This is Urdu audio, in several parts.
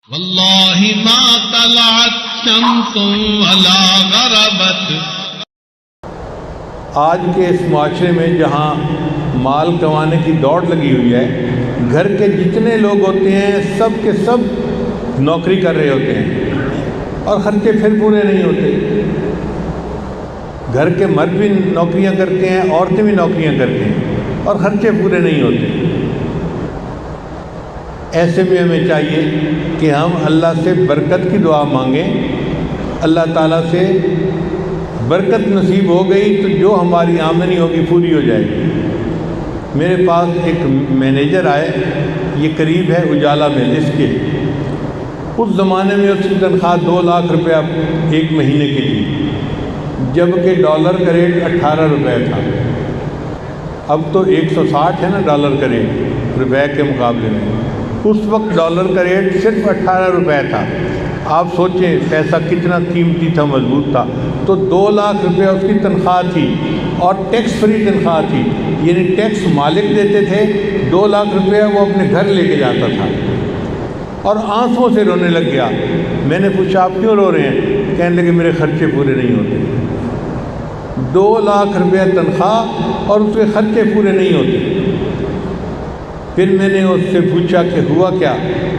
واللہ ما طلعت شمس ولا غربت۔ آج کے اس معاشرے میں جہاں مال کمانے کی دوڑ لگی ہوئی ہے، گھر کے جتنے لوگ ہوتے ہیں سب کے سب نوکری کر رہے ہوتے ہیں اور خرچے پھر پورے نہیں ہوتے۔ گھر کے مرد بھی نوکریاں کرتے ہیں، عورتیں بھی نوکریاں کرتے ہیں اور خرچے پورے نہیں ہوتے۔ ایسے میں ہمیں چاہیے کہ ہم اللہ سے برکت کی دعا مانگیں، اللہ تعالیٰ سے برکت نصیب ہو گئی تو جو ہماری آمدنی ہوگی پوری ہو جائے گی۔ میرے پاس ایک مینیجر آئے، یہ قریب ہے اجالا میں اس کے، اس زمانے میں اس کی تنخواہ 2 لاکھ روپیہ ایک مہینے کی تھی، جبکہ ڈالر کا ریٹ 18 روپے تھا۔ اب تو 160 ہے نا ڈالر کا ریٹ روپے کے مقابلے میں، اس وقت ڈالر کا ریٹ صرف 18 روپے تھا۔ آپ سوچیں پیسہ کتنا قیمتی تھا، مضبوط تھا۔ تو 2 لاکھ روپے اس کی تنخواہ تھی اور ٹیکس فری تنخواہ تھی، یعنی ٹیکس مالک دیتے تھے، 2 لاکھ روپیہ وہ اپنے گھر لے کے جاتا تھا اور آنسوں سے رونے لگ گیا۔ میں نے پوچھا آپ کیوں رو رہے ہیں؟ کہنے لگے میرے خرچے پورے نہیں ہوتے۔ 2 لاکھ روپیہ تنخواہ اور اس کے خرچے پورے نہیں ہوتے۔ پھر میں نے اس سے پوچھا کہ ہوا کیا؟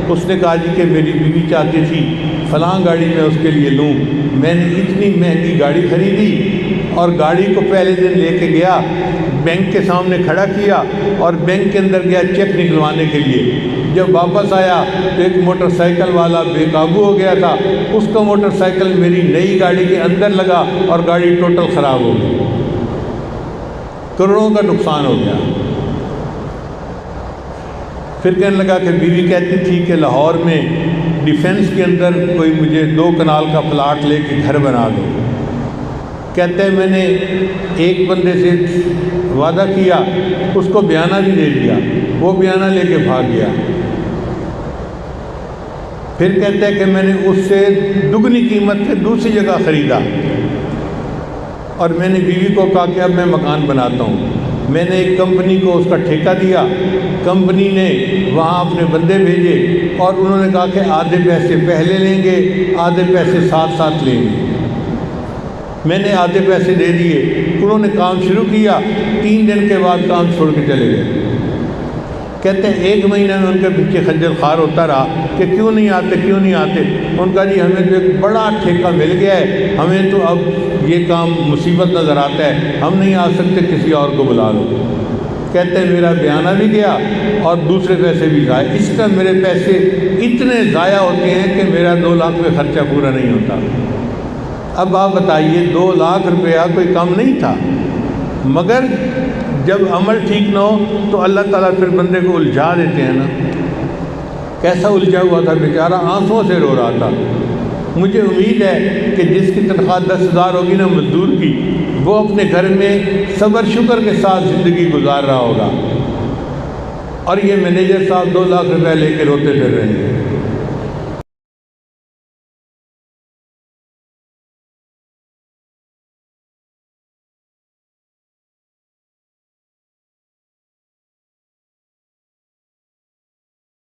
اس نے کہا جی کہ میری بیوی چاہتی تھی فلاں گاڑی میں اس کے لیے لوں، میں نے اتنی مہنگی گاڑی خریدی اور گاڑی کو پہلے دن لے کے گیا، بینک کے سامنے کھڑا کیا اور بینک کے اندر گیا چیک نکلوانے کے لیے۔ جب واپس آیا تو ایک موٹر سائیکل والا بے قابو ہو گیا تھا، اس کا موٹر سائیکل میری نئی گاڑی کے اندر لگا اور گاڑی ٹوٹل خراب ہو گئی، کروڑوں کا نقصان ہو گیا۔ پھر کہنے لگا کہ بیوی کہتی تھی کہ لاہور میں ڈیفینس کے اندر کوئی مجھے 2 کنال کا پلاٹ لے کے گھر بنا دو۔ کہتے ہیں میں نے ایک بندے سے وعدہ کیا، اس کو بیانہ بھی دے دیا، وہ بیانہ لے کے بھاگ گیا۔ پھر کہتے ہیں کہ میں نے اس سے دگنی قیمت پہ دوسری جگہ خریدا اور میں نے بیوی کو کہا کہ اب میں مکان بناتا ہوں۔ میں نے ایک کمپنی کو اس کا ٹھیکہ دیا، کمپنی نے وہاں اپنے بندے بھیجے اور انہوں نے کہا کہ آدھے پیسے پہلے لیں گے، آدھے پیسے ساتھ ساتھ لیں گے۔ میں نے آدھے پیسے دے دیے، انہوں نے کام شروع کیا، 3 دن کے بعد کام چھوڑ کے چلے گئے۔ کہتے ہیں 1 مہینہ میں ان کے پیچھے خجل خوار ہوتا رہا کہ کیوں نہیں آتے کیوں نہیں آتے۔ ان کا جی ہمیں تو ایک بڑا ٹھیکہ مل گیا ہے، ہمیں تو اب یہ کام مصیبت نظر آتا ہے، ہم نہیں آ سکتے، کسی اور کو بلا لو۔ کہتے ہیں میرا بیانہ بھی گیا اور دوسرے پیسے بھی ضائع، اس طرح میرے پیسے اتنے ضائع ہوتے ہیں کہ میرا 2 لاکھ میں خرچہ پورا نہیں ہوتا۔ اب آپ بتائیے 2 لاکھ روپیہ کوئی کم نہیں تھا، مگر جب عمل ٹھیک نہ ہو تو اللہ تعالیٰ پھر بندے کو الجھا دیتے ہیں نا۔ کیسا الجھا ہوا تھا بیچارہ، آنسوں سے رو رہا تھا۔ مجھے امید ہے کہ جس کی تنخواہ 10,000 ہوگی نا مزدور کی، وہ اپنے گھر میں صبر شکر کے ساتھ زندگی گزار رہا ہوگا، اور یہ مینیجر صاحب 2 لاکھ روپے لے کے روتے پھر رہے ہیں۔